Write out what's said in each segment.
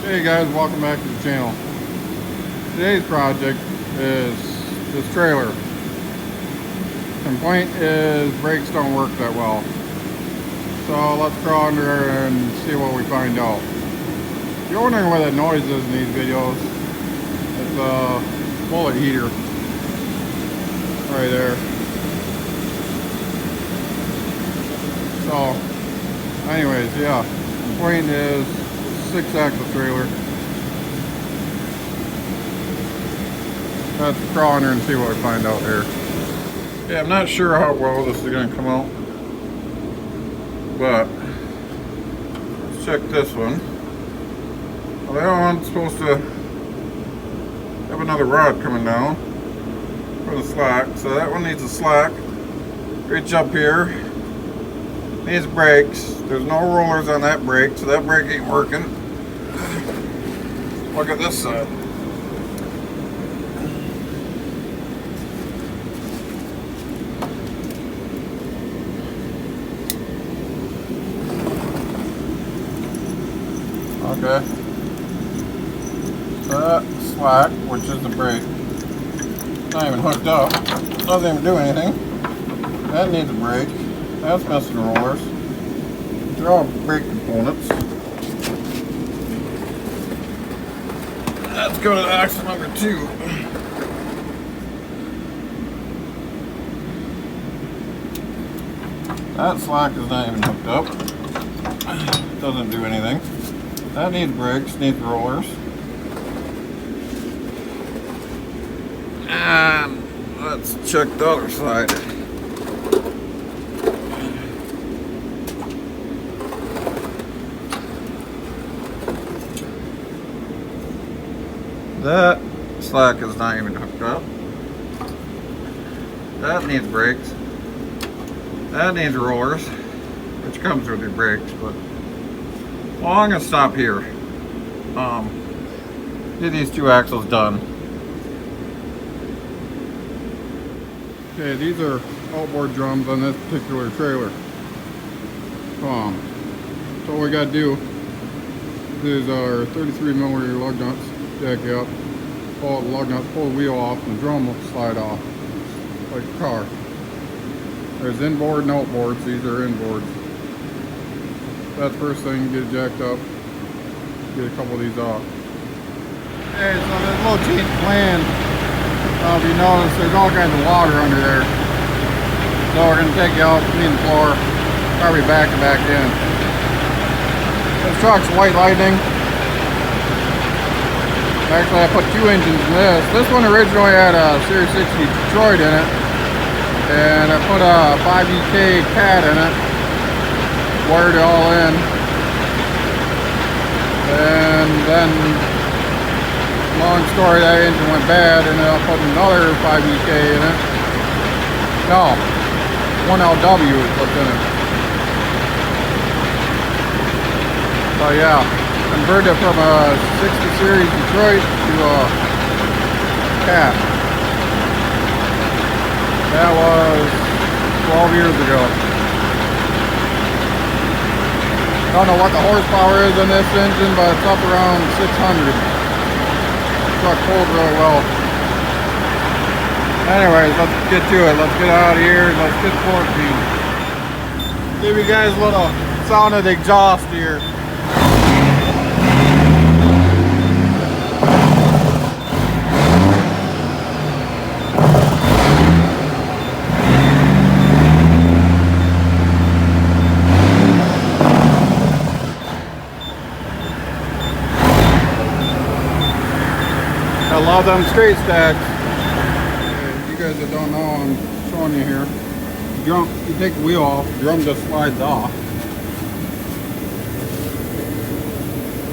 Hey guys, welcome back to the channel. Today's project is this trailer. Complaint is brakes don't work that well. So let's crawl under and see what we find out. If you're wondering what that noise is in these videos, it's a bullet heater right there. So anyways, yeah, complaint is 6-axle trailer. Let's crawl under and see what we find out here. Yeah, I'm not sure how well this is going to come out, but let's check this one. Well, that one's supposed to have another rod coming down for the slack, so that one needs a slack. Reach up here, needs brakes. There's no rollers on that brake, so that brake ain't working. Look at this side. Okay. So that slack, which is the brake, not even hooked up. Doesn't even do anything. That needs a brake. That's missing rollers. They're all brake components. Let's go to axle number 2. That slack is not even hooked up. Doesn't do anything. That needs brakes, needs rollers. And let's check the other side. That slack is not even hooked up. That needs brakes. That needs rollers, which comes with your brakes, but well, I'm gonna stop here. Get these 2 axles done. Okay, these are outboard drums on this particular trailer. So what we gotta do is our 33mm lug nuts. Jack it up, pull the lug nuts, pull the wheel off, and the drum will slide off like a car. There's inboard and outboards. These are inboards. That's the first thing. Get it jacked up. Get a couple of these off. Okay, so there's a little change of plan. If you notice, there's all kinds of water under there. So we're going to take you out, clean the floor, probably back and back in. This truck's White Lightning. Actually, I put 2 engines in this. This one originally had a Series 60 Detroit in it, and I put a 5EK Cat in it, wired it all in, and then, long story, that engine went bad, and then I put another 5EK in it. No, 1LW is what's in it. So yeah. Converted it from a 60 Series Detroit to a Cat. That was 12 years ago. Don't know what the horsepower is in this engine, but it's up around 600. The truck pulls really well. Anyways, let's get to it. Let's get out of here. Let's get 14. Give you guys a little sound of the exhaust here. I love them straight stacks. Okay, you guys that don't know, I'm showing you here. You take the wheel off, the drum just slides off.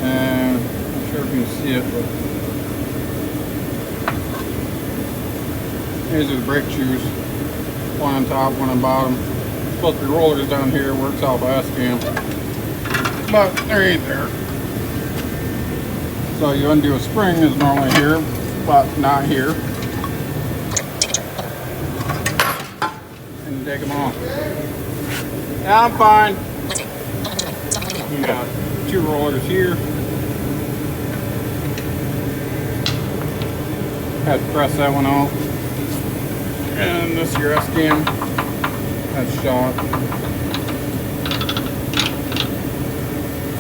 And I'm not sure if you can see it, but these are the brake shoes. One on top, one on bottom. Supposed to be rollers down here, works out by S-cam. But there ain't there. So you undo a spring is normally here, but not here. And take them off. Yeah, I'm fine. We got 2 rollers here. Had to press that one out. And this is your S-cam. That's shot.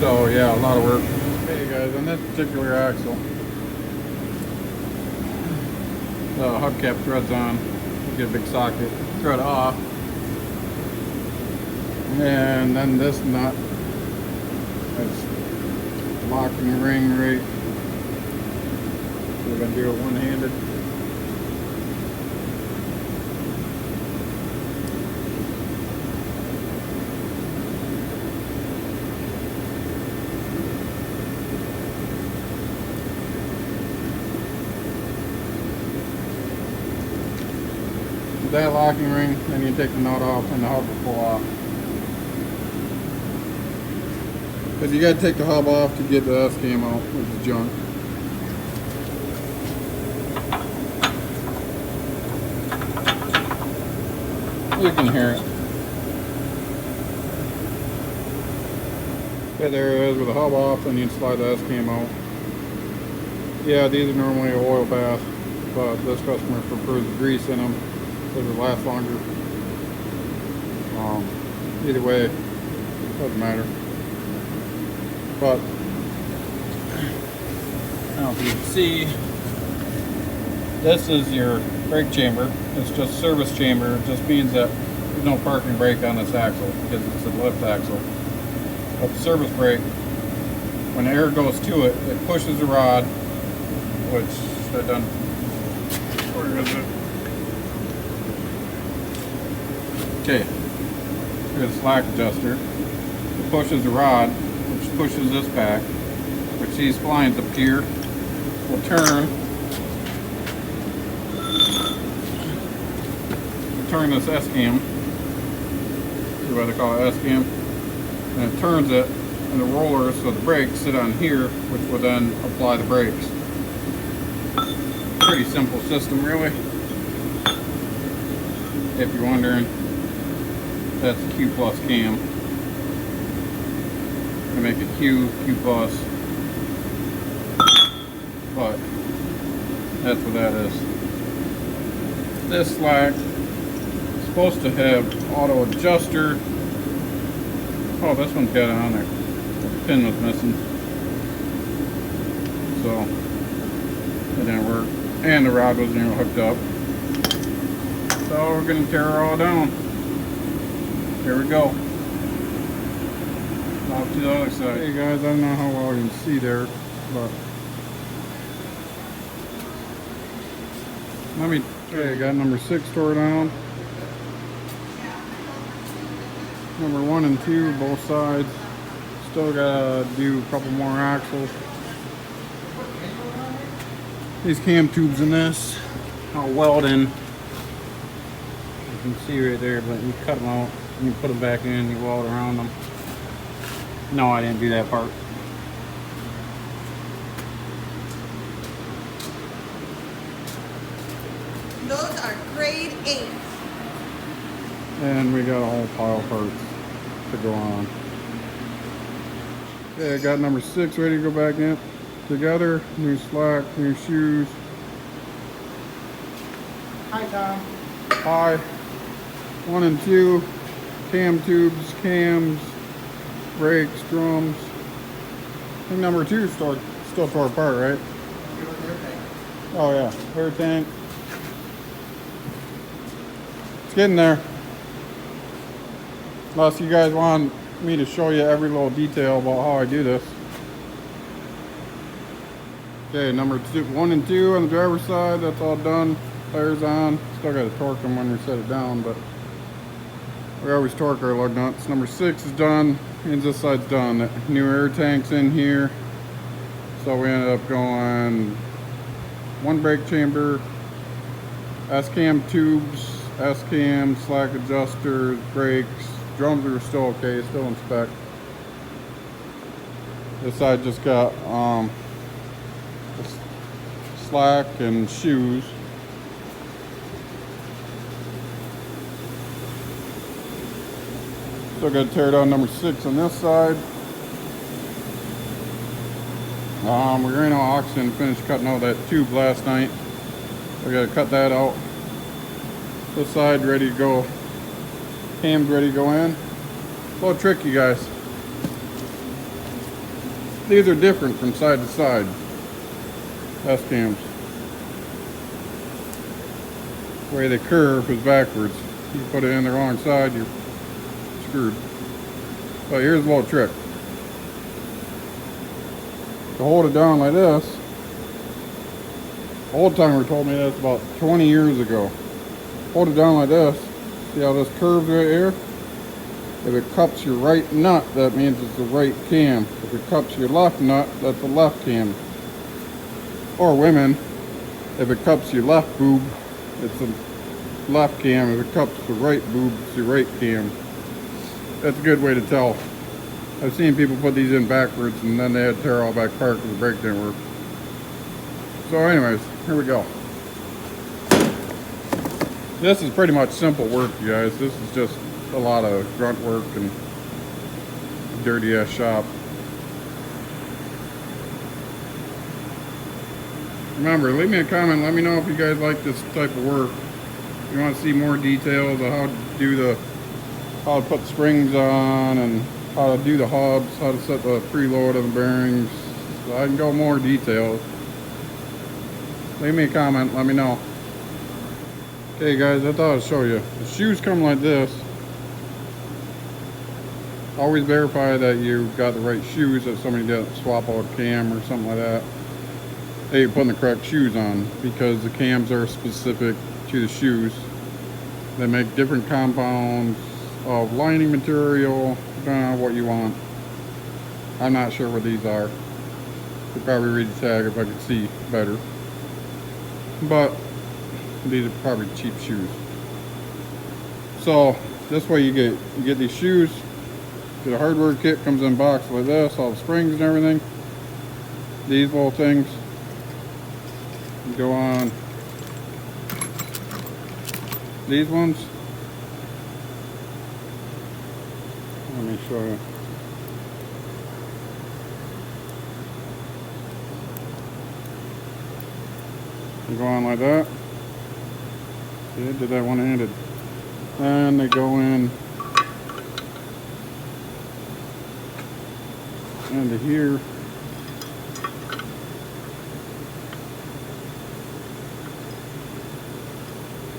So yeah, a lot of work. Hey guys, on this particular axle, the hubcap thread's on. Get a big socket, thread off, and then this nut is locking the ring right. We're gonna do it one-handed. That locking ring, then you take the nut off and the hub will pull off. Because you got to take the hub off to get the S-cam out, which is junk. You can hear it. Okay, there it is with the hub off, and you can slide the S-cam out. Yeah, these are normally an oil bath, but this customer prefers the grease in them. Does it last longer? Either way, doesn't matter. But now, if you can see, this is your brake chamber. It's just service chamber. It just means that there's no parking brake on this axle because it's a lift axle. But the service brake, when air goes to it, it pushes the rod, which I've done. Where is it? Okay, here's the slack adjuster. It pushes the rod, which pushes this back, which these splines up here will turn this S-cam. See why they call it S-cam? And it turns it, and the rollers, so the brakes sit on here, which will then apply the brakes. Pretty simple system, really. If you're wondering. That's the Q plus cam. I make it Q plus, but that's what that is. This slack is supposed to have auto adjuster. Oh, this one's got it on there. The pin was missing, so it didn't work, and the rod wasn't even hooked up. So we're gonna tear her all down. Here we go. Off to the other side. Hey guys, I don't know how well you can see there, but okay, I got number 6 tore down. Number 1 and 2, both sides. Still gotta do a couple more axles. These cam tubes in this, I'll weld in. You can see right there, but you cut them out. You put them back in, you weld around them. No, I didn't do that part. Those are grade 8. And we got a whole pile of parts to go on. Okay, I got number 6 ready to go back in together. New slack, new shoes. Hi, Tom. Hi. 1 and 2. Cam tubes, cams, brakes, drums. I think number 2 is still tore apart, right? Oh yeah, air tank. It's getting there. Unless you guys want me to show you every little detail about how I do this. Okay, number 1 and 2 on the driver's side, that's all done. Tires on. Still got to torque them when we set it down, but we always torque our lug nuts. Number 6 is done, and this side's done. The new air tank's in here. So we ended up going 1 brake chamber, S-cam tubes, S-cam, slack adjusters, brakes. Drums are still okay, still in spec. This side just got slack and shoes. Still got to tear down number 6 on this side. We ran out of oxygen, finished cutting out that tube last night. I gotta cut that out. This side ready to go. Cam's ready to go in. A little tricky, guys. These are different from side to side. S cams. The way they curve is backwards. You put it in the wrong side, you're screwed. But here's a little trick. To hold it down like this, old timer told me this about 20 years ago. Hold it down like this. See how this curves right here? If it cups your right nut, that means it's the right cam. If it cups your left nut, that's the left cam. Or women, if it cups your left boob, it's the left cam. If it cups the right boob, it's the right cam. That's a good way to tell. I've seen people put these in backwards and then they had to tear all back apart because the brake didn't work. So anyways, here we go. This is pretty much simple work, you guys. This is just a lot of grunt work and dirty ass shop. Remember, leave me a comment. Let me know if you guys like this type of work. If you want to see more details of how to do how to put the springs on and how to do the hubs, how to set the preload of the bearings. So I can go more details. Leave me a comment. Let me know. Okay, guys, I thought I'd show you. The shoes come like this. Always verify that you've got the right shoes, that somebody didn't swap out a cam or something like that. That you're putting the correct shoes on, because the cams are specific to the shoes. They make different compounds of lining material, depending on what you want. I'm not sure what these are. Could probably read the tag if I could see better. But these are probably cheap shoes. So this way you get these shoes. Get a hardware kit, comes in a box like this, all the springs and everything. These little things go on these ones. Let me show you. They go on like that. See, I did that one-handed. And they go in into here.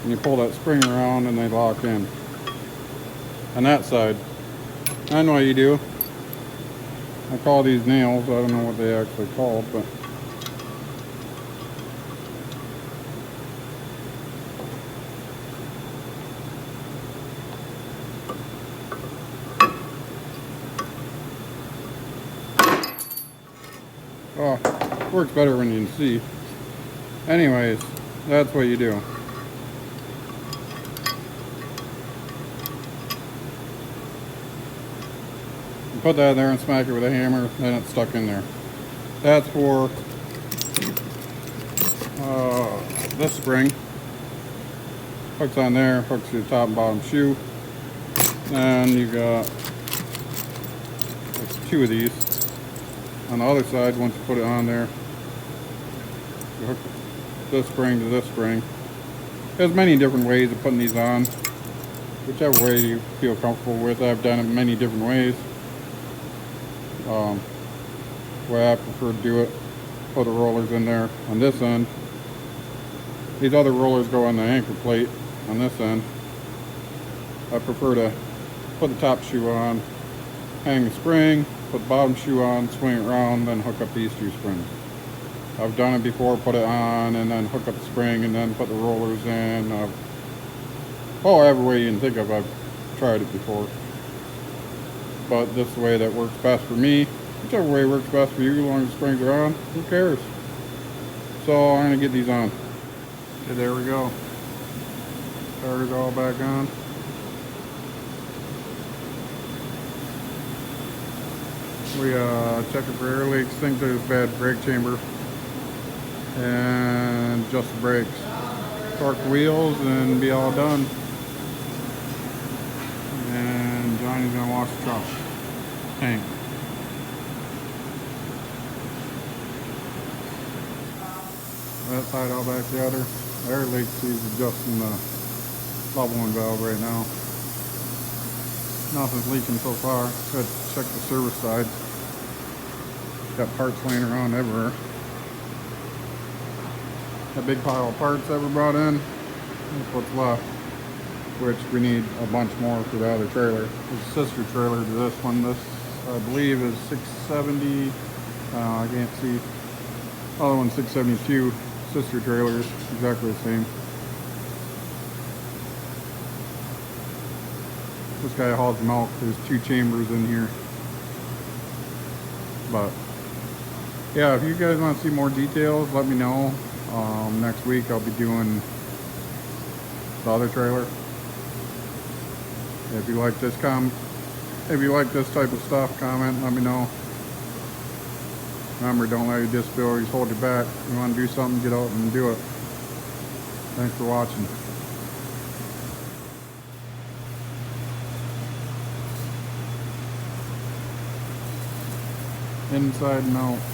And you pull that spring around and they lock in. On that side, I know what you do. I call these nails. I don't know what they actually called, but oh, works better when you can see. Anyways, that's what you do. Put that there and smack it with a hammer, then it's stuck in there. That's for this spring. Hooks on there, hooks to the top and bottom shoe. And you got two of these. On the other side, once you put it on there, you hook this spring to this spring. There's many different ways of putting these on. Whichever way you feel comfortable with. I've done it many different ways. Way I prefer to do it, put the rollers in there on this end. These other rollers go on the anchor plate on this end. I prefer to put the top shoe on, hang the spring, put the bottom shoe on, swing it around, then hook up these two springs. I've done it before, put it on and then hook up the spring and then put the rollers in. Every way you can think of, I've tried it before. But this is the way that works best for me. Whichever way works best for you, as long as the springs are on, who cares? So I'm gonna get these on. Okay, there we go. Tires all back on. We check it for air leaks, think there's bad brake chamber, and adjust the brakes. Torque the wheels and be all done. And Johnny's gonna wash the truck tank. That side all back together. air leak. He's adjusting the bubbling valve right now. Nothing's leaking so far. Good. Check the service side. Got parts laying around everywhere. A big pile of parts that were brought in. That's what's left. Which we need a bunch more for the other trailer. It's a sister trailer to this one. This, I believe, is 670. I can't see. Other one's 672. Sister trailers, exactly the same. This guy hauls milk. There's 2 chambers in here. But yeah, if you guys want to see more details, let me know. Next week I'll be doing the other trailer. If you like this type of stuff, comment, let me know. Remember, don't let your disabilities hold you back. If you want to do something, get out and do it. Thanks for watching. Inside and out.